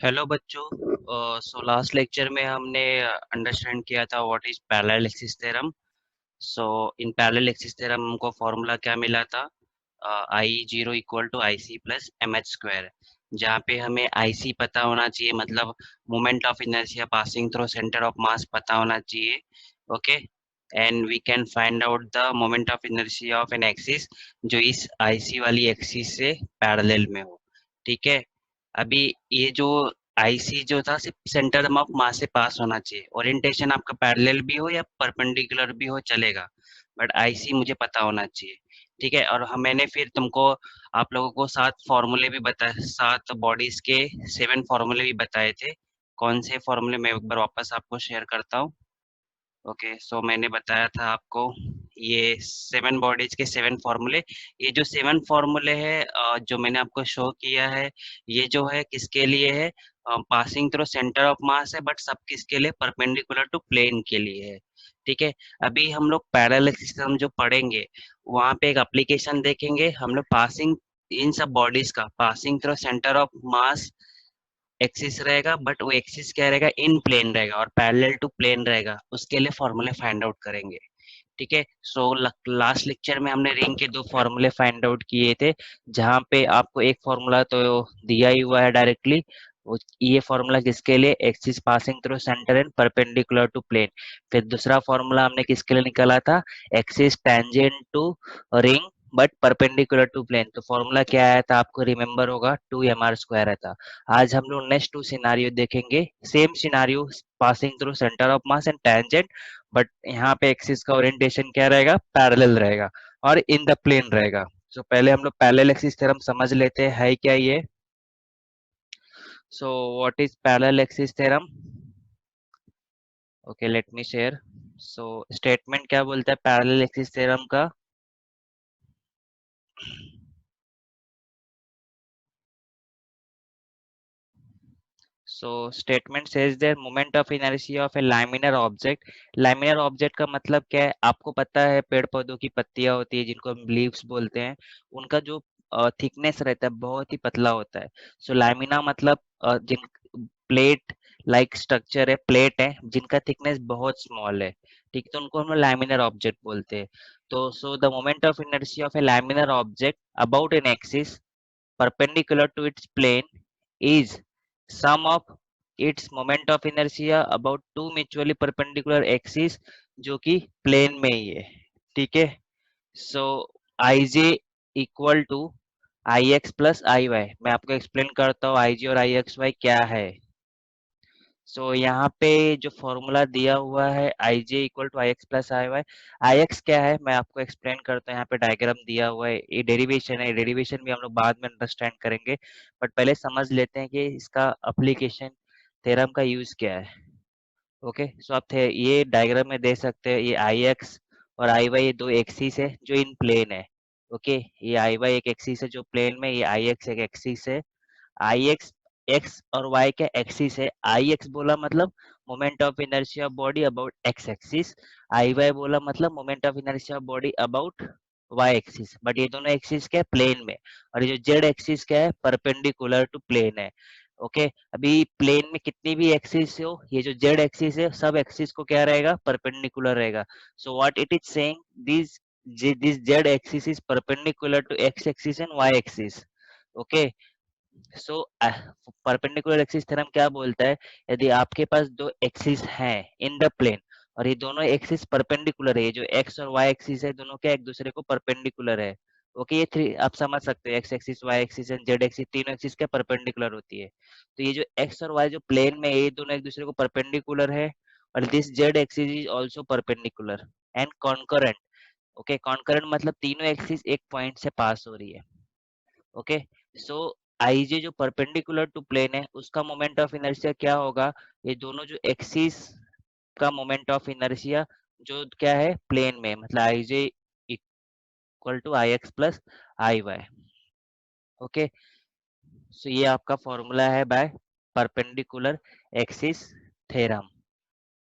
Hello बच्चों। So last lecture में हमने अंडरस्टैंड किया था what is parallel axis theorem. So in parallel axis theorem हमको फॉर्मूला क्या मिला था? I zero equal to I C plus M H square, जहाँ पे हमें आई सी पता होना चाहिए, मतलब moment of inertia passing through centre of mass पता होना चाहिए। Okay, and we can find out the moment of inertia of an axis जो इस आई सी वाली एक्सिस से पैरेलल में हो। ठीक है, अभी ये जो आईसी जो था सिर्फ सेंटर ऑफ मास से पास होना चाहिए, ओरिएंटेशन आपका पैरेलल भी हो या परपेंडिकुलर भी हो चलेगा, बट आईसी मुझे पता होना चाहिए। ठीक है, और हम मैंने फिर तुमको आप लोगों को 7 फॉर्मूले भी बताए, 7 बॉडीज के 7 फॉर्मूले भी बताए थे। कौन से फॉर्मूले मैं एक बार वापस आपको शेयर करता हूँ। ओके, सो मैंने बताया था आपको ये 7 बॉडीज के 7 फॉर्मूले। ये जो 7 फॉर्मूले है जो मैंने आपको शो किया है, ये जो है किसके लिए है? Passing through centre of mass है, बट सब किसके लिए? परपेंडिकुलर टू प्लेन के लिए है। ठीक है, अभी हम लोग पैरेलल सिस्टम जो पढ़ेंगे वहाँ पे एक एप्लीकेशन देखेंगे हम लोग। पासिंग इन सब बॉडीज का passing through centre of mass axis रहेगा, बट वो एक्सिस क्या रहेगा? इन प्लेन रहेगा और पैरेलल टू प्लेन रहेगा, उसके लिए फॉर्मूले फाइंड आउट करेंगे। ठीक है, सो लास्ट लेक्चर में हमने रिंग के 2 फॉर्मूले फाइंड आउट किए थे, जहाँ पे आपको एक फॉर्मूला तो दिया ही हुआ है डायरेक्टली। ये फॉर्मूला किसके लिए? Axis passing through centre and perpendicular to plane. फिर दूसरा फॉर्मूला हमने किसके लिए निकाला था? Axis tangent to ring but perpendicular to plane. तो फॉर्मूला क्या आया था आपको रिमेम्बर होगा? 2mr² आया था। आज हम लोग नेक्स्ट 2 सिनारियो देखेंगे, same scenario, passing through centre of mass and tangent, but यहाँ पे एक्सिस का ओरिएंटेशन क्या रहेगा? पैरेलल रहेगा और इन द प्लेन रहेगा। तो पहले हम लोग पैरेलल एक्सिस थ्योरम समझ लेते हैं, है क्या ये? So what is parallel axis theorem? Okay, let me share. So statement क्या बोलता है पैरेलल एक्सिस थ्योरम का? So statement says that moment of inertia of a laminar object। laminar object का मतलब क्या है? आपको पता है पेड़ पौधों की पत्तियां होती है जिनको हम लीव्स बोलते हैं, उनका जो थिकनेस रहता है बहुत ही पतला होता है। सो लैमिना मतलब जिन प्लेट लाइक स्ट्रक्चर है, प्लेट है जिनका थिकनेस बहुत स्मॉल है। ठीक, तो उनको हम लैमिनर ऑब्जेक्ट बोलते हैं। तो so the moment of inertia of A laminar object about an axis perpendicular to its plane is sum of its moment of inertia about two mutually perpendicular axes जो कि प्लेन में ही है। ठीक है, so I J equal to I X plus I Y. मैं आपको explain करता हूँ आई जी और आई एक्स वाई क्या है। सो यहाँ पे जो फॉर्मूला दिया हुआ है I J equal to I X plus I Y, I X क्या है मैं आपको एक्सप्लेन करता हूँ। यहाँ पे डायग्राम दिया हुआ है, ये डेरिवेशन है, डेरिवेशन भी हम लोग बाद में अंडरस्टैंड करेंगे, बट पहले समझ लेते हैं कि इसका एप्लीकेशन थ्योरम का यूज क्या है। ओके, सो आप ये डायग्राम में देख सकते हैं, ये आई एक्स और आई वाई ये दो एक्सिस है जो इन प्लेन है। ओके, ये आई वाई एक एक्सिस है जो प्लेन में, ये आई एक्स एक एक्सिस है। आई एक्स एक्स और वाई के एक्सिस है। आई एक्स बोला मतलब moment of inertia of body about X axis, I Y बोला मतलब moment of inertia of body about Y axis, but ये दोनों एक्सिस क्या है? प्लेन में। और ये जो जेड एक्सिस क्या है? परपेंडिकुलर टू प्लेन है। ओके, अभी प्लेन में कितनी भी एक्सिस हो, ये जो जेड एक्सिस है सब एक्सिस को क्या रहेगा? परपेंडिकुलर रहेगा। So what it is saying, this this Z axis is perpendicular to X axis and Y axis. Okay, so perpendicular axis theorem क्या बोलता है? यदि आपके पास दो एक्सिस हैं इन द प्लेन और ये दोनों एक्सिस परपेंडिकुलर है, ये जो एक्स और वाई एक्सिस है दोनों क्या एक दूसरे को परपेंडिकुलर है। ओके, ये थ्री आप समझ सकते हो, X axis Y axis and Z axis तीनों एक्सिस क्या परपेंडिकुलर होती है। तो ये जो एक्स और वाई जो प्लेन में है ये दोनों एक दूसरे को परपेंडिकुलर है, और this Z axis is also perpendicular and concurrent. Okay, concurrent मतलब तीनों एक्सिस एक पॉइंट से पास हो रही है। ओके, सो आई जे जो परपेंडिकुलर टू प्लेन है उसका मोमेंट ऑफ इनर्शिया क्या होगा? ये दोनों जो एक्सिस का मोमेंट ऑफ इनर्शिया जो क्या है प्लेन में, मतलब I J equal to I X plus I Y. Okay, so ये आपका फॉर्मूला है बाय परपेंडिकुलर एक्सिस थ्योरम।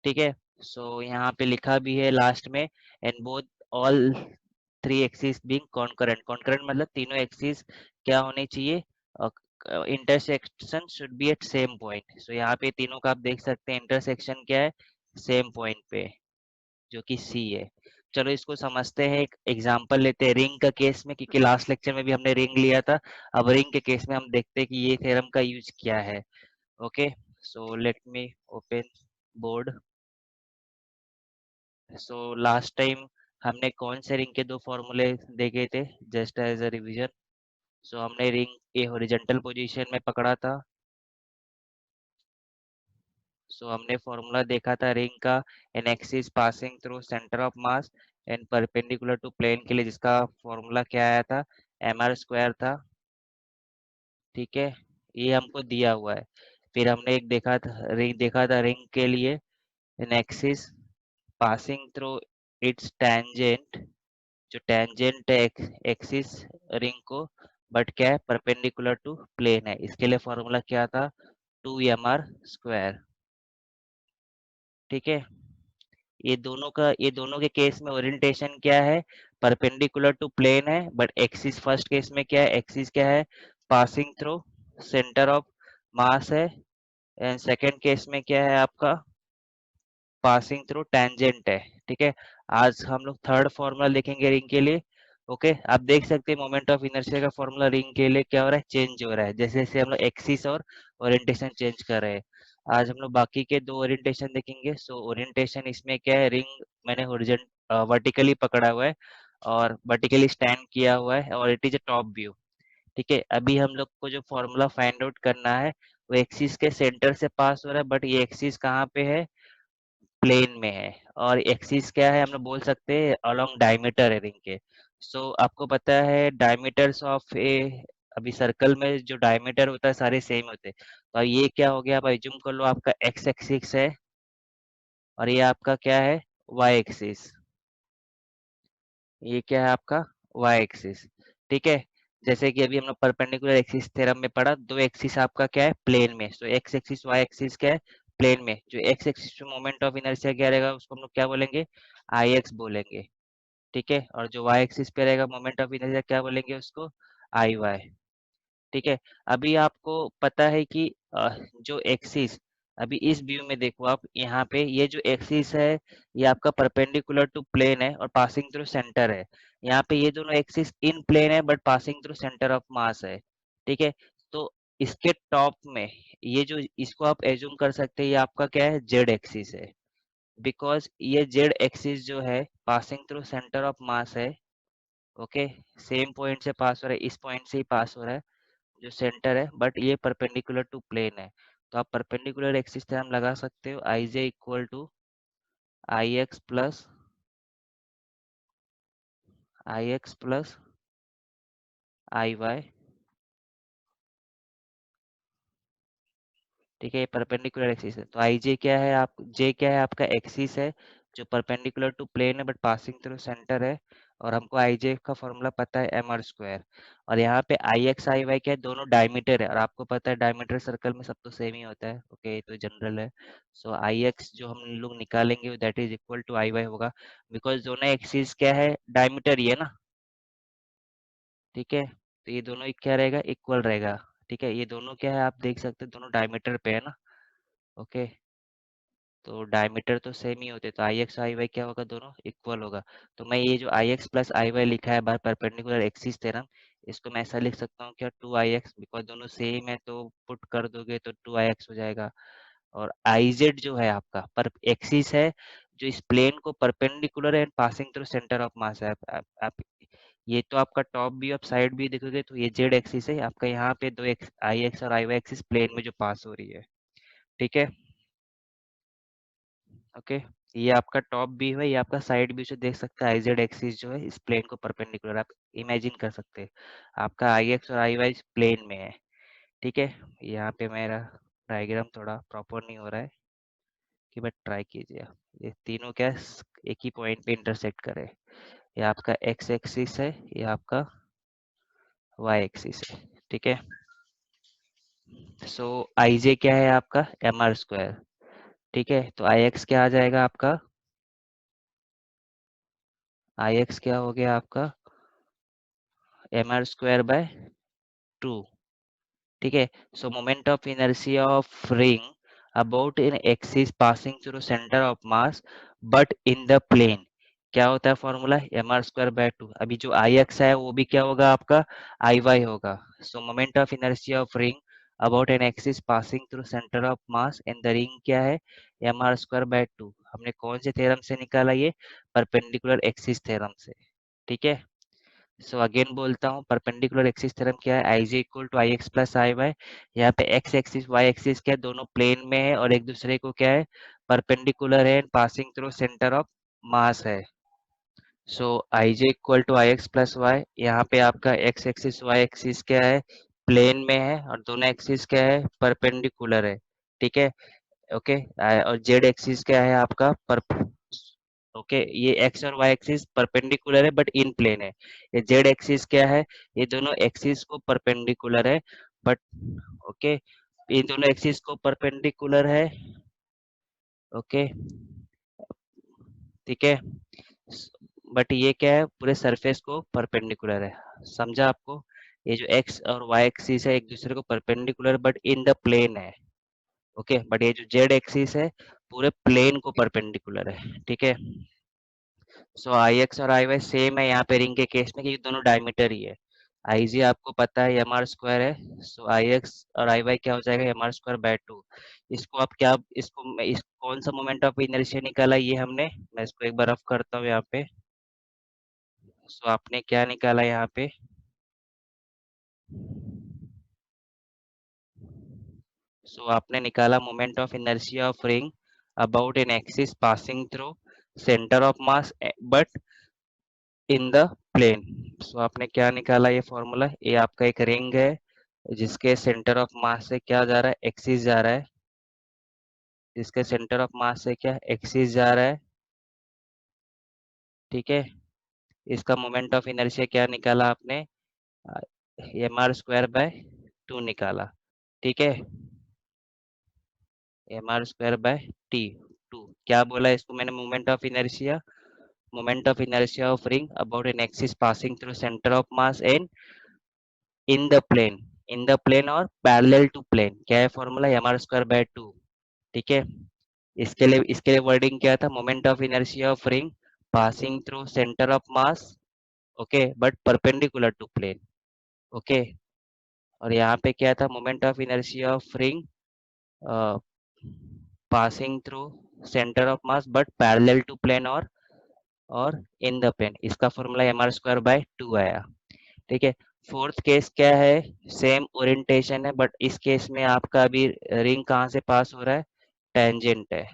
ठीक है, सो यहाँ पे लिखा भी है लास्ट में, and both all three axis being concurrent. Concurrent मतलब तीनों एक्सिस क्या होने चाहिए? Intersection should be at same point. So यहाँ पे तीनों का आप देख सकते हैं इंटरसेक्शन क्या है, सेम पॉइंट पे, जो कि सी है। चलो इसको समझते हैं, एक एग्जांपल लेते हैं रिंग का केस में, क्योंकि लास्ट लेक्चर में भी हमने रिंग लिया था। अब रिंग के केस में हम देखते हैं कि ये थ्योरम का यूज क्या है। Okay, so let me open board. So last time हमने कौन से रिंग के दो फॉर्मूले देखे थे, जस्ट एज अ रिवीजन। सो हमने रिंग ए हॉरिजॉन्टल पोजीशन में पकड़ा था। सो हमने फॉर्मूला देखा था रिंग का, an axis passing through centre of mass and perpendicular to plane के लिए, जिसका फॉर्मूला क्या आया था, एम आर स्क्वायर था। ठीक है, ये हमको दिया हुआ है। फिर हमने एक देखा था रिंग के लिए, N axis passing through it's tangent, जो टेंजेंट है एक्सिस रिंग को, बट क्या है, परपेंडिकुलर टू प्लेन है। इसके लिए फॉर्मूला क्या था, 2mr स्क्वायर। ठीक है, ये दोनों के केस में ओरिएंटेशन क्या है, परपेंडिकुलर टू प्लेन है, बट एक्सिस फर्स्ट केस में क्या है, एक्सिस क्या है, passing through centre of mass है, एंड सेकंड केस में क्या है आपका, पासिंग थ्रू टेंजेंट है। ठीक है, आज हम लोग थर्ड फॉर्मूला देखेंगे रिंग के लिए। ओके, आप देख सकते हैं मोमेंट ऑफ इनर्शिया का फॉर्मूला रिंग के लिए क्या हो रहा है, चेंज हो रहा है, जैसे जैसे हम लोग एक्सिस और ओरिएंटेशन चेंज कर रहे हैं। आज हम लोग बाकी के दो ओरिएंटेशन देखेंगे। सो ओरिएंटेशन इसमें क्या है, रिंग मैंने होरिजन वर्टिकली पकड़ा हुआ है और वर्टिकली स्टैंड किया हुआ है, और it is a top view. ठीक है, अभी हम लोग को जो फॉर्मूला फाइंड आउट करना है, वो एक्सिस के सेंटर से पास हो रहा है, बट ये एक्सिस कहाँ पे है, प्लेन में है। और एक्सिस क्या है, हम लोग बोल सकते हैं अलोंग डायमीटर है रिंग के। सो आपको पता है डायमीटर्स ऑफ ए, अभी सर्कल में जो डायमीटर होता है सारे सेम होते हैं। तो ये क्या हो गया, आप एज्यूम कर लो आपका एक्स एक्सिस है, और ये आपका क्या है, वाई एक्सिस। ये क्या है आपका, वाई एक्सिस। ठीक है, जैसे कि अभी हम लोग परपेंडिकुलर एक्सिस थ्योरम में पढ़ा, दो एक्सिस आपका क्या है, प्लेन में। सो एक्स एक्सिस वाई एक्सिस क्या है, प्लेन में। जो एक्स एक्सिस पे मोमेंट ऑफ इनर्शिया क्या रहेगा, उसको हम लोग क्या बोलेंगे, आई एक्स बोलेंगे। ठीक है, और जो वाई एक्सिस पे रहेगा मोमेंट ऑफ इनर्शिया क्या बोलेंगे उसको, आई वाई। ठीक है, अभी आपको पता है कि जो एक्सिस, अभी इस व्यू में देखो आप, यहाँ पे ये जो एक्सिस है, ये आपका परपेंडिकुलर टू प्लेन है और पासिंग थ्रू सेंटर है। यहाँ पे ये दोनों एक्सिस इन प्लेन है but passing through centre of mass है। ठीक है, तो इसके टॉप में ये जो, इसको आप एज्यूम कर सकते हैं, ये आपका क्या है, जेड एक्सिस है। बिकॉज ये जेड एक्सिस जो है passing through centre of mass है। ओके, सेम पॉइंट से पास हो रहा है, इस पॉइंट से ही पास हो रहा है जो सेंटर है, बट ये परपेंडिकुलर टू प्लेन है। तो आप परपेंडिकुलर एक्सिस थ्योरम लगा सकते हो, I J equal to I X plus I Y. ठीक है, ये परपेंडिकुलर एक्सिस है, तो आई जे क्या है, आप जे क्या है आपका एक्सिस है जो परपेंडिकुलर टू प्लेन है बट पासिंग थ्रू सेंटर है। और हमको आई जे का फॉर्मूला पता है, एम आर स्क्वायर। और यहाँ पे आई एक्स आई वाई क्या है, दोनों डायमीटर है, और आपको पता है डायमीटर सर्कल में सब तो सेम ही होता है। ओके, तो जनरल है। सो आई एक्स जो हम लोग निकालेंगे that is equal to I Y होगा, बिकॉज दोनों एक्सिस क्या है, डायमीटर ही है ना। ठीक है, तो ये दोनों ही क्या रहेगा, इक्वल रहेगा। ठीक है, ये दोनों क्या है, आप देख सकते हैं दोनों डायमीटर पे है ना। ओके, तो डायमीटर तो सेम ही होते, तो आई एक्स आई वाई क्या होगा, दोनों इक्वल होगा। तो मैं ये जो आई एक्स प्लस आई वाई लिखा है बाय परपेंडिकुलर एक्सिस थ्योरम, इसको मैं ऐसा लिख सकता हूँ क्या, टू आई एक्स, बिकॉज दोनों सेम है तो पुट कर दोगे तो टू आई एक्स हो जाएगा। और आई जेड जो है आपका पर एक्सिस है, जो इस प्लेन को perpendicular and passing through centre of mass है। आप ये तो आपका टॉप भी, आप साइड भी देखोगे तो ये जेड एक्सिस है आपका, यहाँ पे दो एक्स आई एक्स और आई वाई एक्सिस प्लेन में जो पास हो रही है। ठीक है, ओके, ये आपका टॉप व्यू है, ये आपका साइड व्यू से देख सकते हैं, आई जेड एक्सिस जो है इस प्लेन को परपेंडिकुलर आप इमेजिन कर सकते हैं। आपका आई एक्स और आई वाई प्लेन में है। ठीक है, यहाँ पे मेरा डायग्राम थोड़ा प्रॉपर नहीं हो रहा है, कि बट ट्राई कीजिए। ये तीनों क्या है, एक ही पॉइंट पे इंटरसेक्ट करे। ये आपका एक्स एक्सिस है, ये आपका वाई एक्सिस है। ठीक है, सो आई जे क्या है आपका, एम आर स्क्वायर। ठीक है, तो आई एक्स क्या आ जाएगा आपका, आई एक्स क्या हो गया आपका, एम आर स्क्वायर बाय 2। ठीक है। So moment of inertia of ring about in axis passing through centre of mass but in the plane, क्या होता है formula, M R square by two. अभी जो आई एक्स है वो भी क्या होगा आपका, आई वाई होगा। So moment of inertia of ring about an axis passing through centre of mass in the ring क्या है, M R square by two. हमने कौन से थ्योरम से निकाला ये, परपेंडिकुलर एक्सिस थ्योरम से। ठीक है। सो अगेन बोलता हूँ, परपेंडिकुलर एक्सिस थ्योरम क्या है, I J equal to I X plus I Y. यहाँ पे एक्स एक्सिस वाई एक्सिस क्या है, दोनों प्लेन में है और एक दूसरे को क्या है, परपेंडिकुलर है, passing through centre of mass है। So I J equal to I X plus Y, यहाँ पे आपका एक्स एक्सिस वाई एक्सिस क्या है, प्लेन में है और दोनों एक्सिस क्या है, परपेंडिकुलर है। ठीक है। ओके। और जेड एक्सिस क्या है आपका, पर ओके, ये एक्स और वाई एक्सिस परपेंडिकुलर है बट इन प्लेन है। ये जेड एक्सिस क्या है, ये दोनों एक्सिस को परपेंडिकुलर है बट, ओके, इन दोनों एक्सिस को परपेंडिकुलर है। ओके। ठीक है। बट ये क्या है, पूरे सरफेस को परपेंडिकुलर है। समझा आपको, ये जो एक्स और वाई एक्सिस है एक दूसरे को perpendicular but in the plane है। ओके। बट ये जो जेड एक्सिस है पूरे प्लेन को परपेंडिकुलर है। ठीक है। सो आई एक्स और आई वाई सेम है यहाँ पे रिंग के केस में, क्योंकि दोनों डायमीटर ही है। आई जी आपको पता है एम आर स्क्वायर है, सो आई एक्स और आई वाई क्या हो जाएगा, M R square by two. इसको आप क्या, इस कौन सा मोमेंट ऑफ इनर्शिया निकाला ये हमने, मैं इसको एक बार रफ करता हूँ यहाँ पे। सो आपने क्या निकाला यहाँ पे, सो आपने निकाला moment of inertia of ring about an axis passing through centre of mass but in the plane. So आपने क्या निकाला, ये फॉर्मूला, ये आपका एक रिंग है जिसके सेंटर ऑफ मास से क्या जा रहा है, एक्सिस जा रहा है, जिसके सेंटर ऑफ मास से क्या एक्सिस जा रहा है। ठीक है। इसका मोमेंट ऑफ इनर्शिया क्या निकाला आपने, M R square by two निकाला। ठीक है। M R square by T, two. क्या बोला इसको मैंने, moment of inertia, moment of inertia of ring about an axis passing through centre of mass and in the plane, in the plane और parallel to plane, क्या है formula, M R square by two. ठीक है। इसके लिए wording क्या था, moment of inertia of ring passing through centre of mass, okay, but perpendicular to plane. Okay. और यहाँ पे क्या था, moment of inertia of ring passing through centre of mass but parallel to plane और in the plane, इसका formula M R square by two आया। ठीक है। फोर्थ केस क्या है, सेम ओरिएंटेशन है बट इस केस में आपका अभी रिंग कहाँ से पास हो रहा है, टेंजेंट है।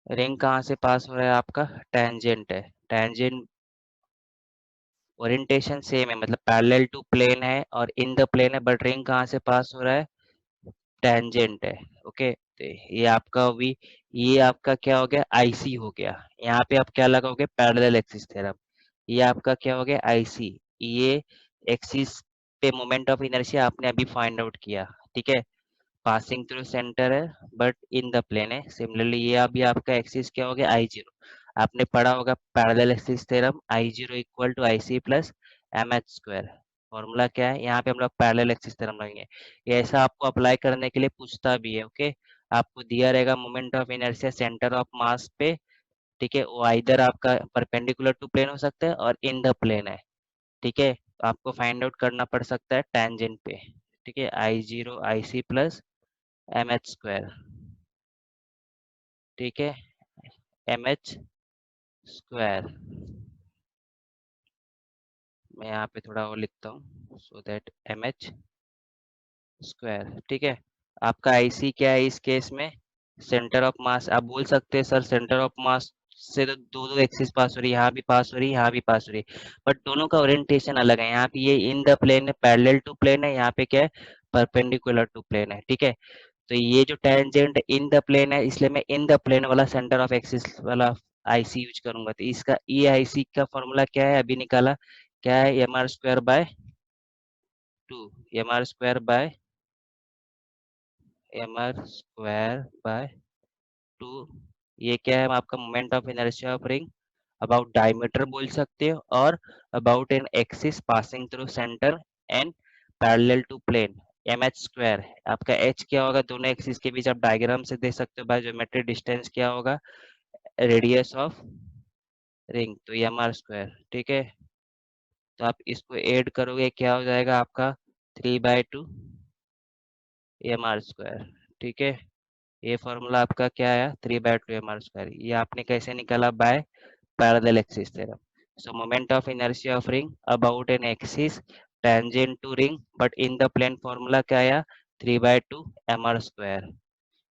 रिंग कहाँ से पास हो रहा है आपका, टेंजेंट है। टेंजेंट, ओरिएंटेशन सेम है, मतलब पैरेलल टू प्लेन है और इन द प्लेन है बट रिंग कहाँ से पास हो रहा है, टेंजेंट है। ओके। तो ये आपका भी, ये आपका क्या हो गया, आईसी हो गया। यहाँ पे आप क्या लगाओगे, पैरेलल एक्सिस थ्योरम। ये आपका क्या हो गया, आईसी। ये एक्सिस पे मोमेंट ऑफ इनर्शिया आपने अभी फाइंड आउट किया। ठीक है। पासिंग थ्रू सेंटर है बट इन द प्लेन है। सिमिलरली ये अभी आपका एक्सिस क्या हो गया, आई जीरो। आपने पढ़ा होगा parallel axis theorem, I zero equal to I C plus M H square. Formula क्या है, यहाँ पे हम लोग पैरेलल एक्सिस थ्योरम लगेंगे। ये ऐसा आपको अप्लाई करने के लिए पूछता भी है। ओके। आपको दिया रहेगा moment of inertia centre of मास पे। ठीक है। वो इधर आपका परपेंडिकुलर टू प्लेन हो सकता है और इन द प्लेन है। ठीक है। आपको फाइंड आउट करना पड़ सकता है टेंजेंट पे। ठीक है। I zero I C plus M H square. ठीक है। एम एच स्क्वायर, मैं यहाँ पे थोड़ा और लिखता हूँ so that M H square. ठीक है। आपका आईसी क्या है इस केस में, सेंटर ऑफ मास। आप बोल सकते हैं सर सेंटर ऑफ मास से तो दो दो एक्सिस पास हो रही है, यहाँ भी पास हो रही है, यहाँ भी पास हो रही है, बट दोनों का ओरिएंटेशन अलग है। यहाँ पे ये इन द प्लेन है, पैरेलल टू प्लेन है, यहाँ पे क्या है, परपेंडिकुलर टू प्लेन है। ठीक है। तो ये जो टेंजेंट इन द प्लेन है, इसलिए मैं इन द प्लेन वाला सेंटर ऑफ एक्सिस वाला आईसी यूज करूंगा। तो इसका ई आईसी का फॉर्मूला क्या है, अभी निकाला, क्या है, M R square by two. M R square by, M R square by two. ये क्या है आपका, moment of inertia of ring about diameter बोल सकते हो और about an axis passing through centre and parallel to plane mh square. आपका h क्या होगा, दोनों एक्सिस के बीच आप डायग्राम से देख सकते हो, बाय ज्योमेट्रिक डिस्टेंस क्या होगा, रेडियस ऑफ रिंग, तो एम आर स्क्वायर। ठीक है, तो आप इसको ऐड करोगे क्या हो जाएगा आपका 3/2 एम आर स्क्वायर। ठीक है, ये फॉर्मूला आपका क्या आया 3/2 एम आर स्क्वायर। ये आपने कैसे निकाला, by parallel axis theorem. So moment of inertia of ring about an axis tangent to ring but in the plane formula क्या आया 3/2 mr square।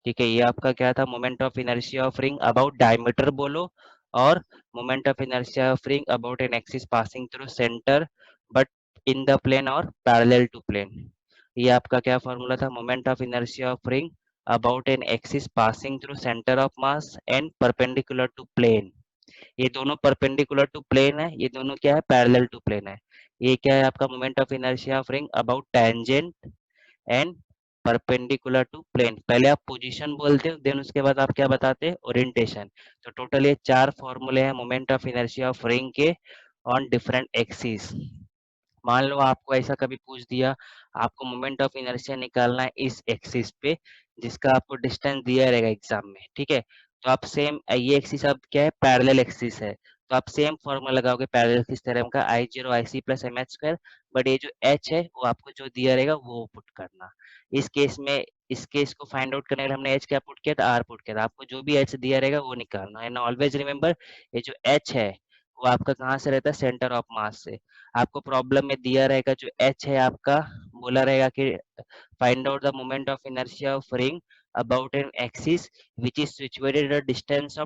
ठीक है, ये आपका क्या था, moment of inertia of ring about diameter बोलो, और moment of inertia of ring about an axis passing through centre but in the plane और पैरेलल टू प्लेन। ये आपका क्या फॉर्मूला था, moment of inertia of ring about an axis passing through centre of mass and perpendicular to plane. ये दोनों perpendicular to plane है, ये दोनों क्या है, पैरेलल टू प्लेन है। ये क्या है आपका, moment of inertia of ring about tangent and perpendicular to plane. पहले आप पोजीशन बोलते हो, देन उसके बाद आप क्या बताते हैं, ओरिएंटेशन। तो टोटल ये 4 फॉर्मूले हैं moment of inertia of ring के ऑन डिफरेंट एक्सिस। मान लो आपको ऐसा कभी पूछ दिया, आपको मोमेंट ऑफ इनर्शिया निकालना है इस एक्सिस पे, जिसका आपको डिस्टेंस दिया रहेगा एग्जाम में। ठीक है, तो आप सेम, ये एक्सिस अब क्या है, पैरेलल एक्सिस है, तो आप सेम फॉर्मूला लगाओगे पैरेलल एक्सिस थ्योरम का, I zero I C plus M H square. But ये जो एच है वो आपको जो दिया रहेगा वो पुट करना। इस केस में, इस केस को फाइंड आउट करने के लिए हमने एच क्या पुट किया था, आर पुट किया था। आपको जो भी एच दिया रहेगा वो निकालना एंड ऑलवेज रिमेंबर, ये जो एच है वो आपका कहाँ से रहता है, सेंटर ऑफ मास से। आपको प्रॉब्लम में दिया रहेगा जो एच है आपका, बोला रहेगा कि find out the moment of inertia of ring about an axis which is situated at distance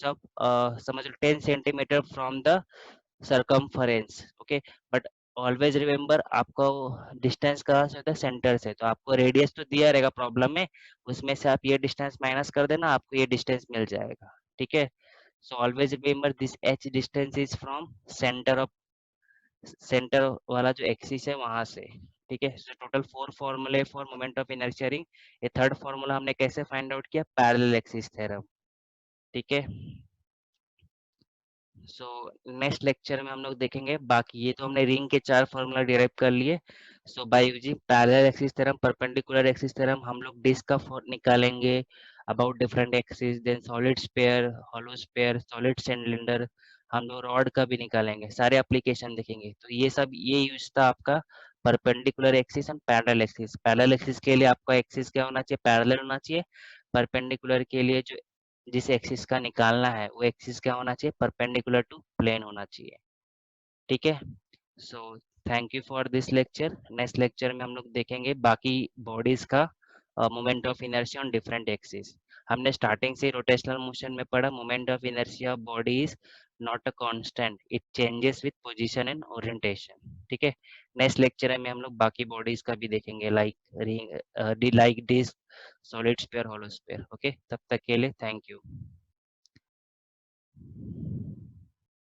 of समझ लो 10 centimetre from the circumference. Okay, but always remember आपको डिस्टेंस कहाँ से होता है, सेंटर से। तो आपको रेडियस तो दिया रहेगा प्रॉब्लम में, उसमें से आप ये डिस्टेंस माइनस कर देना, आपको ये डिस्टेंस मिल जाएगा। ठीक है, so always remember this h distance is from center of, centre वाला जो एक्सिस है वहां से। ठीक है, सो टोटल 4 फॉर्मूले for moment of inertia ring. ये थर्ड फॉर्मूला हमने कैसे फाइंड आउट किया, पैरेलल एक्सिस थ्योरम। ठीक है, सो नेक्स्ट लेक्चर में हम लोग देखेंगे बाकी। ये तो हमने रिंग के 4 फॉर्मूला डिराइव कर लिए। So by using parallel axis theorem, perpendicular axis theorem, हम लोग डिस्क का निकालेंगे about different axis, then solid sphere, hollow sphere, solid cylinder, हम लोग रॉड का भी निकालेंगे, सारे एप्लीकेशन देखेंगे। तो ये सब ये यूज था आपका perpendicular axis and parallel axis. Parallel axis के लिए आपका एक्सिस क्या होना चाहिए, पैरेलल होना चाहिए। परपेंडिकुलर के लिए जो जिस एक्सिस का निकालना है वो एक्सिस क्या होना चाहिए, परपेंडिकुलर टू प्लेन होना चाहिए। ठीक है, so thank you for this lecture. Next lecture में हम लोग देखेंगे बाकी बॉडीज का moment of inertia on different axis. हमने स्टार्टिंग से रोटेशनल मोशन में पढ़ा, moment of inertia of body is not a constant, it changes with position and orientation. ठीक है, नेक्स्ट लेक्चर में हम लोग बाकी बॉडीज का भी देखेंगे, like ring, like disc, solid sphere, hollow sphere. Okay, तब तक के लिए थैंक यू।